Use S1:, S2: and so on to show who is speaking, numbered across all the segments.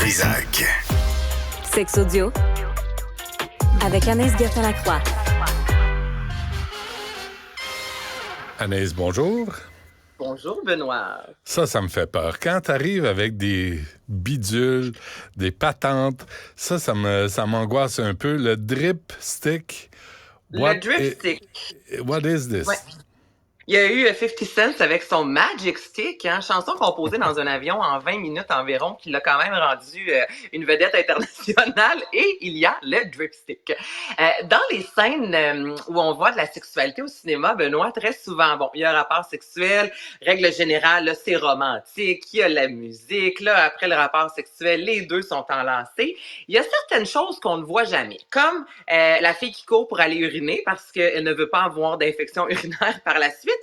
S1: Trizac.
S2: Sexe audio avec Anaïs Gertin-Lacroix.
S3: Anaïs, bonjour.
S4: Bonjour, Benoît.
S3: Ça me fait peur. Quand tu arrives avec des bidules, des patentes, ça m'angoisse un peu. Le drip stick.
S4: Le drip stick.
S3: What is this?
S4: Ouais. Il y a eu 50 Cent avec son Magic Stick, chanson composée dans un avion en 20 minutes environ, qui l'a quand même rendu une vedette internationale. Et il y a le drip stick. Dans les scènes où on voit de la sexualité au cinéma, Benoît, très souvent, il y a un rapport sexuel, règle générale, là, c'est romantique, il y a la musique, là, après le rapport sexuel, les deux sont enlacés. Il y a certaines choses qu'on ne voit jamais, comme la fille qui court pour aller uriner parce qu'elle ne veut pas avoir d'infection urinaire par la suite.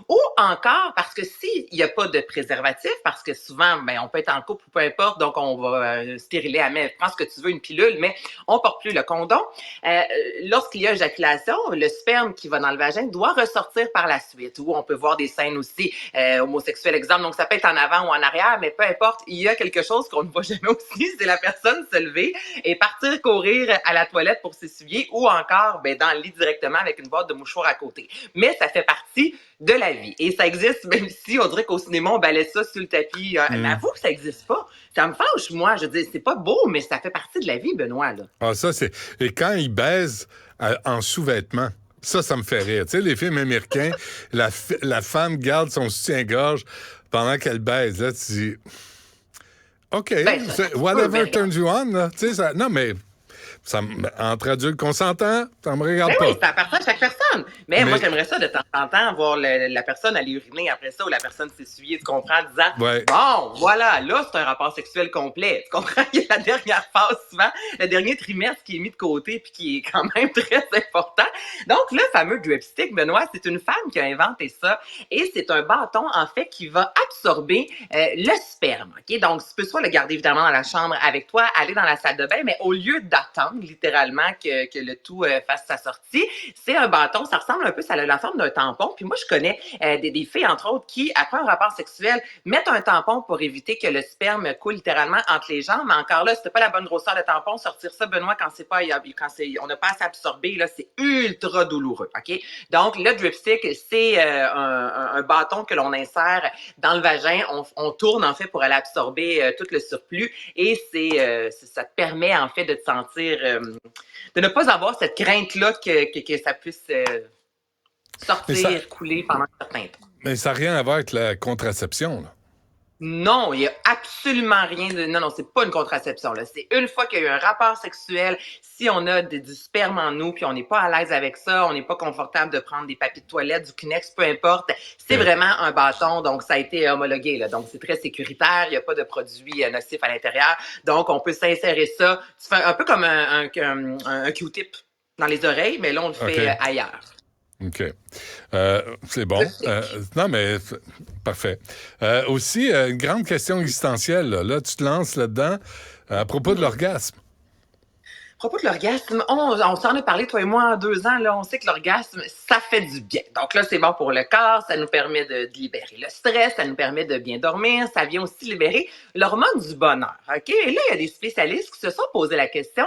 S4: Ou encore parce que s'il n'y a pas de préservatif, parce que souvent, on peut être en couple ou peu importe, donc on va stériler à mettre. Prends ce que tu veux, une pilule, mais on porte plus le condom. Lorsqu'il y a éjaculation, le sperme qui va dans le vagin doit ressortir par la suite. Ou on peut voir des scènes aussi homosexuelles, exemple. Donc, ça peut être en avant ou en arrière, mais peu importe, il y a quelque chose qu'on ne voit jamais aussi, c'est la personne se lever et partir courir à la toilette pour s'essuyer ou encore dans le lit directement avec une boîte de mouchoirs à côté. Mais ça fait partie de la vie. Et ça existe, même si on dirait qu'au cinéma, on balaie ça sur le tapis. Mais avoue que ça n'existe pas. Ça me fâche, moi. Je veux dire, c'est pas beau, mais ça fait partie de la vie, Benoît, là.
S3: Ah, ça, c'est... Et quand ils baisent en sous-vêtements, ça me fait rire. Tu sais, les films américains, la femme garde son soutien-gorge pendant qu'elle baise. Là, tu dis... OK, whatever turns you on, là. Tu sais, ça... Non, mais... entre adultes consentants, ça me regarde pas.
S4: Oui, ça appartient à chaque personne. Mais moi, j'aimerais ça de temps en temps voir la personne aller uriner après ça ou la personne s'essuyer, tu comprends, en disant bon, voilà, là, c'est un rapport sexuel complet. Tu comprends? Il y a la dernière phase, souvent, le dernier trimestre qui est mis de côté puis qui est quand même très important. Donc, le fameux drip stick, Benoît, c'est une femme qui a inventé ça et c'est un bâton, en fait, qui va absorber le sperme. OK? Donc, tu peux soit le garder évidemment dans la chambre avec toi, aller dans la salle de bain, mais au lieu d'attendre littéralement que le tout fasse sa sortie. C'est un bâton, ça ressemble un peu, ça a la forme d'un tampon. Puis moi, je connais des filles, entre autres, qui, après un rapport sexuel, mettent un tampon pour éviter que le sperme coule littéralement entre les jambes. Mais encore là, c'était pas la bonne grosseur de tampon. Sortir ça, Benoît, on n'a pas assez absorbé, là, c'est ultra douloureux. OK? Donc, le drip stick, c'est un bâton que l'on insère dans le vagin. On tourne, en fait, pour aller absorber tout le surplus. Et ça te permet, en fait, de te sentir de ne pas avoir cette crainte-là que ça puisse sortir, couler pendant un certain temps.
S3: Mais ça n'a rien à voir avec la contraception, là.
S4: Non, il n'y a absolument rien de... Non, c'est pas une contraception, là. C'est une fois qu'il y a eu un rapport sexuel, si on a du sperme en nous, puis on n'est pas à l'aise avec ça, on n'est pas confortable de prendre des papiers de toilette, du Kleenex, peu importe, c'est vraiment un bâton, donc ça a été homologué, là. Donc, c'est très sécuritaire, il n'y a pas de produits nocifs à l'intérieur. Donc, on peut s'insérer ça. Tu fais un peu comme un Q-tip dans les oreilles, mais là, on le fait ailleurs.
S3: OK. C'est bon. Non, mais parfait. Aussi, une grande question existentielle. Là, tu te lances là-dedans à propos de l'orgasme.
S4: À propos de l'orgasme, on s'en a parlé, toi et moi, en 2 ans. Là, on sait que l'orgasme, ça fait du bien. Donc là, c'est bon pour le corps, ça nous permet de libérer le stress, ça nous permet de bien dormir, ça vient aussi libérer l'hormone du bonheur. OK? Et là, il y a des spécialistes qui se sont posé la question,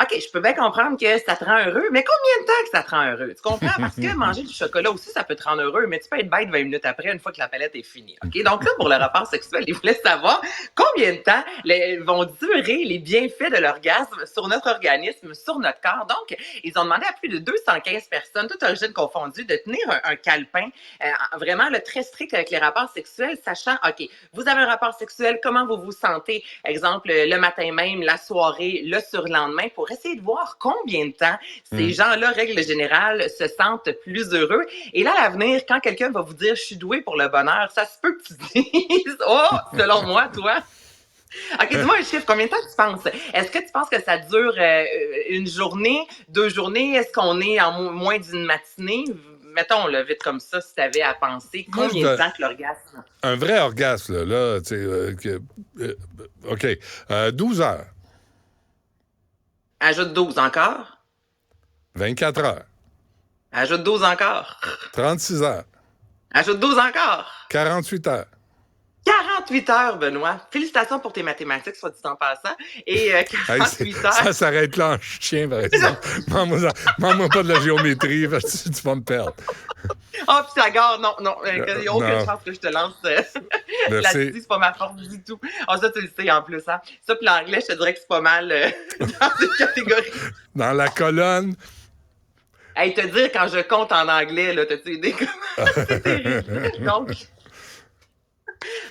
S4: OK, je peux bien comprendre que ça te rend heureux, mais combien de temps que ça te rend heureux? Tu comprends? Parce que manger du chocolat aussi, ça peut te rendre heureux, mais tu peux être bête 20 minutes après, une fois que la palette est finie. OK? Donc là, pour le rapport sexuel, ils voulaient savoir combien de temps vont durer les bienfaits de l'orgasme sur notre organisme, sur notre corps. Donc, ils ont demandé à plus de 215 personnes, toutes origines confondues, de tenir un calepin vraiment très strict avec les rapports sexuels, sachant, OK, vous avez un rapport sexuel, comment vous vous sentez, exemple, le matin même, la soirée, le surlendemain, pour essayer de voir combien de temps ces gens-là, règle générale, se sentent plus heureux. Et là, à l'avenir, quand quelqu'un va vous dire « je suis doué pour le bonheur », ça se peut que tu dises « oh, selon moi, toi ». OK, dis-moi un chiffre. Combien de temps tu penses? Est-ce que tu penses que ça dure une journée, 2 journées? Est-ce qu'on est en moins d'une matinée? Mettons, là, vite comme ça, si tu avais à penser, combien de temps que l'orgasme?
S3: Un vrai orgasme, là, tu sais, OK. 12 heures.
S4: Ajoute 12 encore.
S3: 24 heures.
S4: Ajoute 12 encore.
S3: 36 heures.
S4: Ajoute 12 encore.
S3: 48 heures.
S4: 48 heures, Benoît. Félicitations pour tes mathématiques, soit dit en passant. Et 48 heures.
S3: Ça s'arrête là en chien, par exemple. Demande-moi pas de la géométrie, parce que tu vas me perdre.
S4: Ah, puis ça gare, non. Il n'y a aucune chance que je te lance là-dessus. C'est pas ma force du tout. Ah, ça, tu le sais en plus. Hein. Ça, puis l'anglais, je te dirais que c'est pas mal dans une catégorie.
S3: Dans la colonne.
S4: Hey, te dire quand je compte en anglais, là, t'as-tu idée comment c'est terrible? Donc,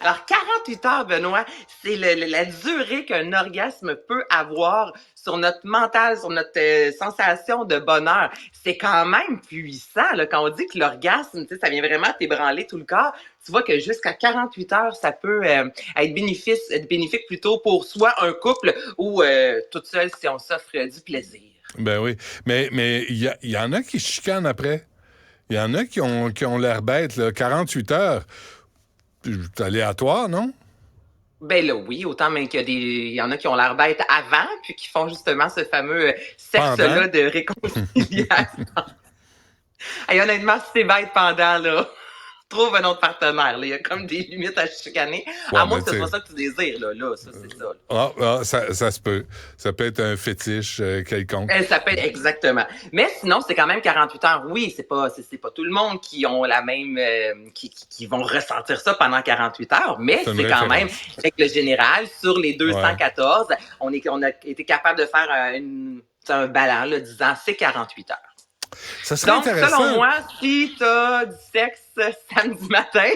S4: alors, 48 heures, Benoît, c'est la durée qu'un orgasme peut avoir sur notre mental, sur notre sensation de bonheur. C'est quand même puissant, là, quand on dit que l'orgasme, ça vient vraiment t'ébranler tout le corps. Tu vois que jusqu'à 48 heures, ça peut être bénéfique plutôt pour soit un couple ou toute seule si on s'offre du plaisir.
S3: Ben oui. Mais il y en a qui chicanent après. Il y en a qui ont l'air bêtes, là. 48 heures. C'est aléatoire, non?
S4: Ben là, oui, autant même qu'il y en a qui ont l'air bêtes avant, puis qui font justement ce fameux sexe-là de réconciliation. Hey, honnêtement, si t'es bête pendant, là, trouve un autre partenaire. Là. Il y a comme des limites à chicaner. Ouais, à moins que ce soit ça que tu désires. Là ça, c'est ça.
S3: Ça se peut. Ça peut être un fétiche quelconque.
S4: Ça peut être exactement. Mais sinon, c'est quand même 48 heures. Oui, c'est pas tout le monde qui ont la même... qui vont ressentir ça pendant 48 heures. Mais c'est quand même, avec le général, sur les 214, on a été capable de faire un balan, là, disant c'est 48 heures.
S3: Ça serait
S4: donc,
S3: intéressant.
S4: Selon moi, si tu as du sexe samedi matin,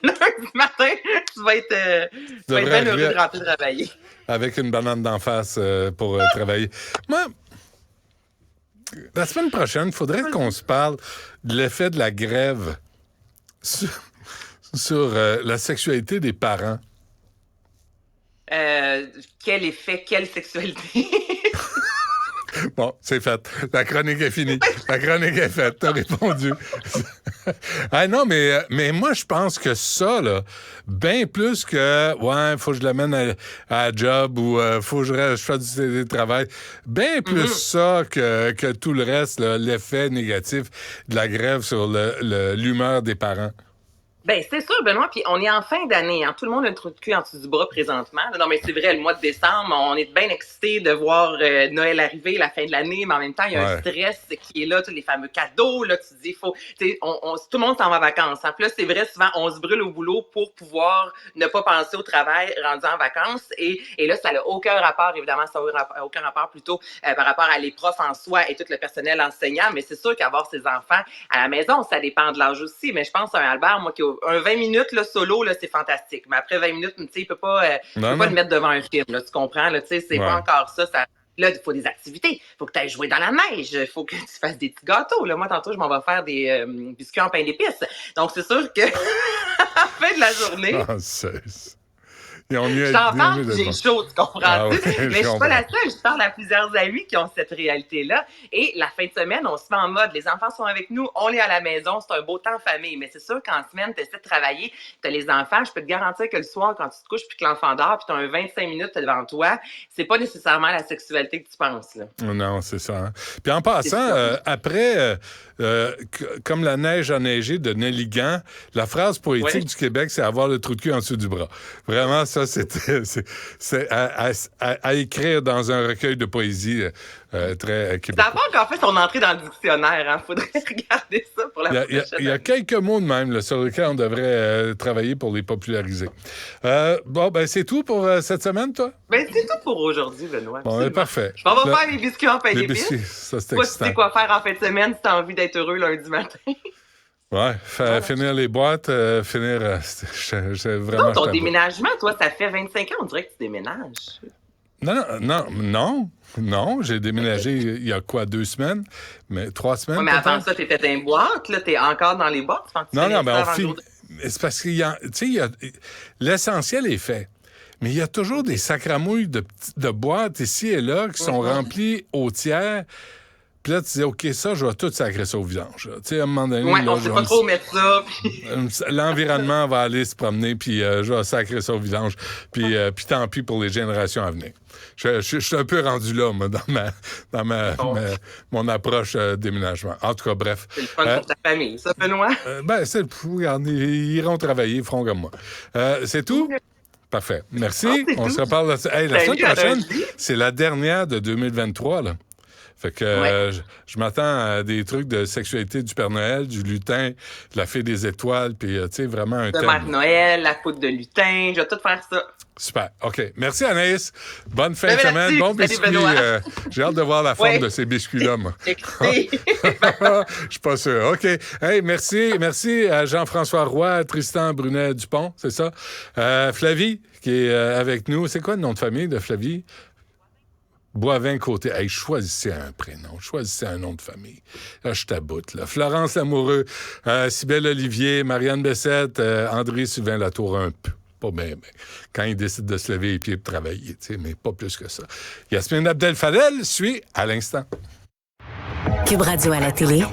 S4: lundi matin, tu vas être bien heureux de rentrer travailler.
S3: Avec une banane d'en face pour travailler. Moi, la semaine prochaine, il faudrait qu'on se parle de l'effet de la grève sur la sexualité des parents.
S4: Quel effet, quelle sexualité?
S3: Bon, c'est fait. La chronique est finie. La chronique est faite. T'as répondu. Ah non, mais moi, je pense que ça, là, bien plus que, faut que je l'amène à la job ou faut que je fasse du télétravail, bien plus ça que tout le reste, là, l'effet négatif de la grève sur l'humeur des parents.
S4: Ben c'est sûr, Benoît, puis on est en fin d'année. Hein. Tout le monde a le trou de cul en dessous du bras présentement. Non, mais c'est vrai, le mois de décembre, on est bien excités de voir Noël arriver, la fin de l'année, mais en même temps, il y a un stress qui est là, tous les fameux cadeaux, là, tu te dis, tout le monde s'en va en vacances. Hein. Puis là, c'est vrai, souvent, on se brûle au boulot pour pouvoir ne pas penser au travail rendu en vacances. Et là, ça n'a aucun rapport, évidemment, ça n'a aucun rapport plutôt par rapport à les profs en soi et tout le personnel enseignant. Mais c'est sûr qu'avoir ses enfants à la maison, ça dépend de l'âge aussi. Mais je pense à un Albert, moi, qui un 20 minutes là, solo, là, c'est fantastique. Mais après 20 minutes, il peut pas le mettre devant un film. Là, tu comprends? Là, c'est pas encore ça. Là, il faut des activités. Il faut que tu ailles jouer dans la neige. Il faut que tu fasses des petits gâteaux. Là. Moi, tantôt, je m'en vais faire des biscuits en pain d'épices. Donc, c'est sûr que à la fin de la journée... Je t'en parle, j'ai chaud, tu comprends? Ah, ouais, mais je suis pas la seule, je parle à plusieurs amis qui ont cette réalité-là. Et la fin de semaine, on se met en mode, les enfants sont avec nous, on est à la maison, c'est un beau temps en famille. Mais c'est sûr qu'en semaine, tu essaies de travailler, tu as les enfants, je peux te garantir que le soir, quand tu te couches puis que l'enfant dort, puis tu as un 25 minutes devant toi, c'est pas nécessairement la sexualité que tu penses. Là.
S3: Non, c'est ça. Hein? Puis en passant, après, comme la neige a neigé de Nelligan, la phrase poétique du Québec, c'est avoir le trou de cul en dessous du bras. Vraiment, ça, c'est à écrire dans un recueil de poésie très québécois.
S4: Ça n'a pas encore fait son entrée dans le dictionnaire. Hein? Faudrait regarder ça pour la prochaine année.
S3: Il y a quelques mots de même là, sur lesquels on devrait travailler pour les populariser. C'est tout pour cette semaine, toi?
S4: Ben, c'est tout pour aujourd'hui, Benoît.
S3: Bon, parfait.
S4: Je m'en vais faire mes biscuits en pain d'épices.
S3: Ça, c'est
S4: excitant. Tu sais quoi faire en fin de semaine si tu as envie d'être heureux lundi matin.
S3: Finir les boîtes, j'ai vraiment...
S4: Ton déménagement, toi, ça fait 25 ans, on dirait que tu déménages.
S3: Non, j'ai déménagé il y a 2 semaines, mais 3 semaines.
S4: Mais avant ça, tu étais dans les boîtes, là, tu es encore dans les boîtes.
S3: Non, mais c'est parce qu'il y a, l'essentiel est fait. Mais il y a toujours des sacramouilles de boîtes ici et là qui sont remplies au tiers. Puis là, tu dis, OK, ça, je vais tout sacrer ça au vidange. Tu sais, à un moment donné...
S4: Ouais, on sait pas trop mettre ça.
S3: L'environnement va aller se promener, puis je vais sacrer ça au vidange. Puis tant pis pour les générations à venir. Je suis un peu rendu là, moi, dans mon approche déménagement. En tout cas, bref.
S4: C'est le fun pour ta famille, ça, Benoît?
S3: Regarde, ils iront travailler, ils feront comme moi. C'est tout? Parfait. Merci.
S4: C'est
S3: On
S4: tout.
S3: se reparle la semaine
S4: Salut,
S3: prochaine.
S4: lundi.
S3: C'est la dernière de 2023, là. Fait que je m'attends à des trucs de sexualité du Père Noël, du lutin, de la fée des étoiles, puis, tu sais, vraiment un
S4: De
S3: thème.
S4: Mère Noël, la poudre de lutin, je vais tout faire ça.
S3: Super. OK. Merci, Anaïs. Bonne fin de
S4: merci.
S3: semaine. Bon
S4: Salut,
S3: biscuit.
S4: Benoît.
S3: J'ai hâte de voir la forme
S4: Ouais.
S3: de ces biscuits-là, moi.
S4: Excité.
S3: Je suis pas sûr. OK. Hey, merci. Merci à Jean-François Roy, Tristan Brunet-Dupont, c'est ça? Flavie, qui est avec nous. C'est quoi le nom de famille de Flavie? Boivin-Côté. Hey, choisissez un prénom. Choisissez un nom de famille. Là, je t'aboute, là. Florence Lamoureux, Cybèle Olivier, Marianne Bessette, André Sylvain-Latour, un peu. Pas bien, quand il décide de se lever les pieds et de travailler, tu sais, mais pas plus que ça. Yasmine Abdel-Fadel suit à l'instant.
S2: Cube Radio à la télé,